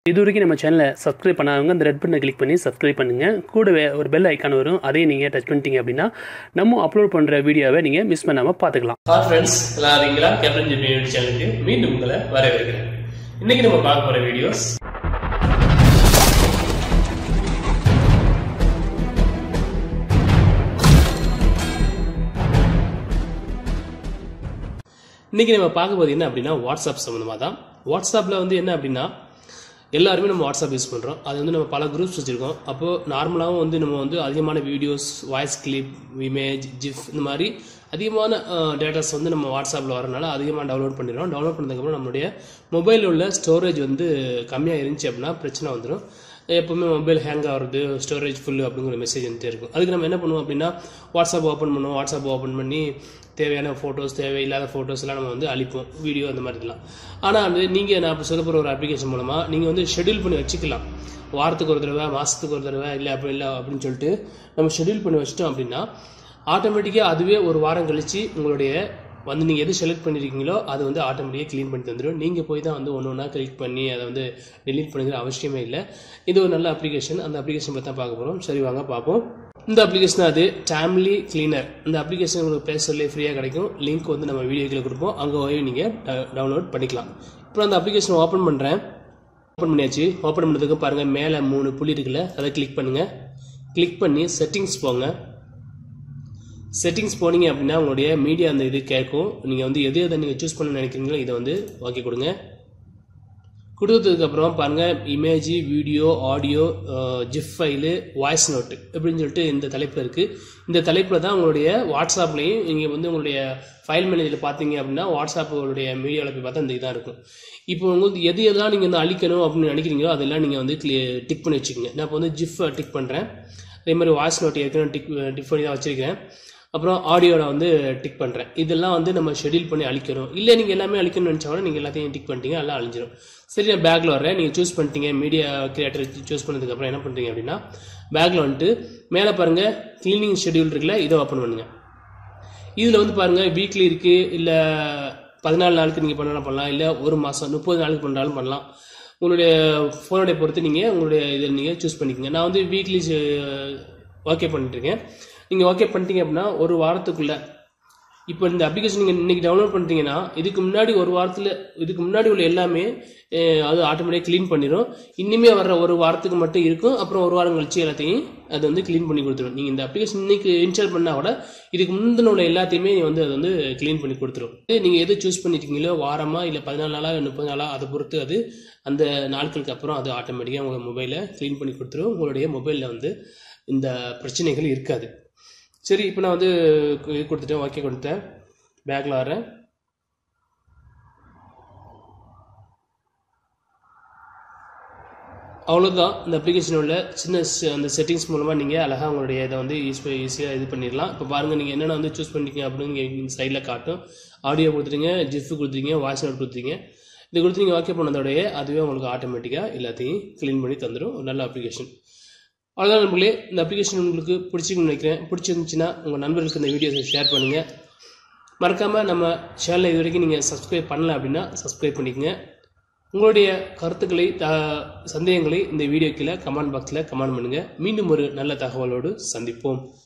இதுவரைக்கும் நம்ம சேனலை சப்ஸ்கிரைப் பண்ணாதவங்க அந்த ரெட் பட்டனை கிளிக் பண்ணி சப்ஸ்கிரைப் பண்ணுங்கள். கூடவே ஒரு பெல் ஐக்கான் வரும், அதையும் நீங்கள் டச் பண்ணிட்டீங்க அப்படின்னா நம்ம அப்லோட் பண்ணுற வீடியோவை நீங்கள் மிஸ் பண்ணாமல் பார்த்துக்கலாம். ஹாய் ஃப்ரெண்ட்ஸ், எல்லாம் இருக்கீங்களா? கேப்டன் ஜிபி சேனலுக்கு மீண்டும் உங்களை வரவேற்கிறேன். இன்னைக்கு நம்ம பார்க்க போகிற வீடியோஸ் இன்னைக்கு நம்ம பார்க்க போது என்ன அப்படின்னா வாட்ஸ்அப் சம்மந்தமாக தான். வாட்ஸ்அப்பில் வந்து என்ன அப்படின்னா எல்லாருமே நம்ம வாட்ஸ்அப் யூஸ் பண்ணுறோம். அது வந்து நம்ம பல குரூப்ஸ் வச்சுருக்கோம். அப்போது நார்மலாகவும் வந்து நம்ம வந்து அதிகமான videos, voice clip, image, GIF இந்த மாதிரி அதிகமான டேட்டாஸ் வந்து நம்ம வாட்ஸ்அப்பில் வரனால அதிகமாக டவுன்லோட் பண்ணிடுறோம். டவுன்லோட் பண்ணதுக்கப்புறம் நம்மளுடைய மொபைலில் உள்ள ஸ்டோரேஜ் வந்து கம்மியாக இருந்துச்சு அப்படின்னா பிரச்சனை வந்துடும். எப்போவுமே மொபைல் ஹேங் ஆகிறது, ஸ்டோரேஜ் ஃபுல்லு அப்படிங்கிற மெசேஜ் வந்துட்டே இருக்கும். அதுக்கு நம்ம என்ன பண்ணுவோம் அப்படின்னா வாட்ஸ்அப் ஓப்பன் பண்ணுவோம். வாட்ஸ்அப் ஓப்பன் பண்ணி தேவையான ஃபோட்டோஸ், தேவையில்லாத ஃபோட்டோஸ்லாம் நம்ம வந்து அழிப்போம், வீடியோ அந்த மாதிரிலாம். ஆனால் வந்து நீங்கள் நான் இப்போ சொல்ல போகிற ஒரு அப்ளிகேஷன் மூலமாக நீங்கள் வந்து ஷெட்யூல் பண்ணி வச்சுக்கலாம். வாரத்துக்கு ஒரு தடவை, மாதத்துக்கு ஒரு தடவை, இல்லை அப்படின்னு சொல்லிட்டு நம்ம ஷெட்யூல் பண்ணி வச்சிட்டோம் அப்படின்னா ஆட்டோமேட்டிக்காக அதுவே ஒரு வாரம் கழித்து உங்களுடைய வந்து நீங்கள் எது செலக்ட் பண்ணியிருக்கீங்களோ அது வந்து ஆட்டோமேட்டிக்காக க்ளீன் பண்ணி தந்துடும். நீங்கள் போய் தான் வந்து ஒன்று ஒன்றா கிளிக் பண்ணி அதை வந்து டெலீட் பண்ணுங்கிற அவசியமே இல்லை. இது ஒரு நல்ல அப்ளிகேஷன். அந்த அப்ளிகேஷன் பற்றி தான் பார்க்க போகிறோம். சரி, வாங்க பார்ப்போம். இந்த அப்ளிகேஷன் அது டேம்லி கிளீனர். இந்த அப்ளிகேஷன் உங்களுக்கு ப்ளே ஸ்டோர்லேயே ஃப்ரீயாக கிடைக்கும். லிங்க் வந்து நம்ம வீடியோக்கில் கொடுப்போம், அங்கே போய் நீங்கள் டவுன்லோட் பண்ணிக்கலாம். இப்போ அந்த அப்ளிகேஷன் ஓப்பன் பண்ணுறேன். ஓப்பன் பண்ணியாச்சு. ஓப்பன் பண்ணுறதுக்கு பாருங்கள், மேலே 3 புள்ளி இருக்குல்ல, அதை கிளிக் பண்ணுங்கள். கிளிக் பண்ணி செட்டிங்ஸ் போங்க. செட்டிங்ஸ் போனீங்க அப்படின்னா உங்களுடைய மீடியா அந்த இது கேட்கும். நீங்கள் வந்து எதை நீங்கள் சூஸ் பண்ண நினைக்கிறீங்களோ இதை வந்து ஓகே கொடுங்க. கொடுத்ததுக்கப்புறம் பாருங்கள், image, video, audio, zip file, voice note அப்படின்னு சொல்லிட்டு இந்த தலைப்பு இருக்குது. இந்த தலைப்பில் தான் உங்களுடைய வாட்ஸ்அப்லேயும் நீங்கள் வந்து உங்களுடைய ஃபைல் மேனேஜரில் பார்த்தீங்க அப்படின்னா வாட்ஸ்அப்புடைய மீடியாவில் போய் பார்த்தா இந்த இதாக இருக்கும். இப்போ உங்களுக்கு எதெல்லாம் நீங்கள் வந்து அழிக்கணும் அப்படின்னு நினைக்கிறீங்களோ அதெல்லாம் நீங்கள் வந்து டிக் பண்ணி வச்சுக்கோங்க. நான் இப்போ வந்து ஜிஃப் டிக் பண்ணுறேன். அதே மாதிரி வாய்ஸ் நோட் ஏற்கனவே டிக் பண்ணி தான் வச்சுருக்கேன். அப்புறம் ஆடியோவில் வந்து டிக் பண்ணுறேன். இதெல்லாம் வந்து நம்ம ஷெட்யூல் பண்ணி அழிக்கணும். இல்லை நீங்கள் எல்லாமே அழிக்கணும்னு நினச்சா கூட நீங்கள் எல்லாத்தையும் டிக் பண்ணிட்டீங்க, எல்லாம் அழிஞ்சிடும். சரி, நான் பேக்கில் வரேன். நீங்கள் சூஸ் பண்ணிட்டீங்க, மீடியா கிரியேட்டர் சூஸ் பண்ணதுக்கப்புறம் என்ன பண்ணுறீங்க அப்படின்னா பேக்கில் வந்துட்டு மேலே பாருங்கள் க்ளீனிங் ஷெட்யூல் இருக்குல்ல, இதை ஓப்பன் பண்ணுங்கள். இதில் வந்து பாருங்கள் வீக்லி இருக்குது, இல்லை 14 நாளுக்கு நீங்கள் பண்ணலாம், இல்லை ஒரு மாதம் 30 நாளுக்கு பண்ணுறாலும் பண்ணலாம். உங்களுடைய ஃபோனுடைய பொறுத்து நீங்கள் உங்களுடைய இதை நீங்கள் சூஸ் பண்ணிக்கோங்க. நான் வந்து வீக்லி ஓகே பண்ணிட்டுருக்கேன். நீங்கள் ஓகே பண்ணிட்டீங்க அப்படின்னா ஒரு வாரத்துக்குள்ளே இப்போ இந்த அப்ளிகேஷன் நீங்கள் இன்றைக்கி டவுன்லோட் பண்ணிட்டீங்கன்னா இதுக்கு முன்னாடி ஒரு வாரத்தில் இதுக்கு முன்னாடி உள்ள எல்லாமே அது ஆட்டோமேட்டிக்காக க்ளீன் பண்ணிடும். இனிமேல் வர்ற ஒரு வாரத்துக்கு மட்டும் இருக்கும். அப்புறம் ஒரு வாரம் கழிச்சு எல்லாத்தையும் அது வந்து க்ளீன் பண்ணி கொடுத்துரும். நீங்கள் இந்த அப்ளிகேஷன் இன்றைக்கி இன்ஸ்டால் பண்ணால் கூட இதுக்கு முந்தின உள்ள எல்லாத்தையுமே வந்து அது வந்து க்ளீன் பண்ணி கொடுத்துரும். நீங்கள் எது சூஸ் பண்ணிட்டீங்களோ வாரமாக இல்லை 14 நாளாக 30 நாளாக அதை பொறுத்து அது அந்த நாட்களுக்கு அப்புறம் அது ஆட்டோமேட்டிக்காக உங்கள் மொபைலை க்ளீன் பண்ணி கொடுத்துரும். உங்களுடைய மொபைலில் வந்து இந்த பிரச்சனைகள் இருக்காது. சரி, இப்போ நான் வந்து இது கொடுத்துட்டேன், ஓகே கொடுத்தேன். பேக்கில் வரேன். அவ்வளோதான். இந்த அப்ளிகேஷன் உள்ள சின்ன அந்த செட்டிங்ஸ் மூலமாக நீங்கள் அழகாக உங்களுடைய இதை வந்து ஈஸியாக இது பண்ணிடலாம். இப்போ பாருங்கள், நீங்கள் என்னென்ன வந்து சூஸ் பண்ணிட்டீங்க அப்படின்னு இந்த சைடில் காட்டும். ஆடியோ கொடுத்துட்டீங்க, ஜிஃப் கொடுத்துட்டீங்க, வாய்ஸ் நோட் கொடுத்துட்டீங்க. இது கொடுத்து நீங்கள் ஓகே பண்ணதோடைய அதுவே உங்களுக்கு ஆட்டோமேட்டிக்காக எல்லாத்தையும் க்ளீன் பண்ணி தந்துடும். ஒரு நல்ல அப்ளிகேஷன். அவ்வளோதான் நண்பர்களே. இந்த அப்ளிகேஷன் உங்களுக்கு பிடிச்சிருக்குன்னு நினைக்கிறேன். பிடிச்சிருந்துச்சுன்னா உங்கள் நண்பர்களுக்கு இந்த வீடியோஸை ஷேர் பண்ணுங்கள். மறக்காமல் நம்ம சேனலை இது வரைக்கும் நீங்கள் சப்ஸ்கிரைப் பண்ணல அப்படின்னா சப்ஸ்கிரைப் பண்ணிக்கோங்க. உங்களுடைய கருத்துக்களை, சந்தேகங்களை இந்த வீடியோ கீழே கமெண்ட் பாக்ஸில் கமெண்ட் பண்ணுங்கள். மீண்டும் ஒரு நல்ல தகவலோடு சந்திப்போம்.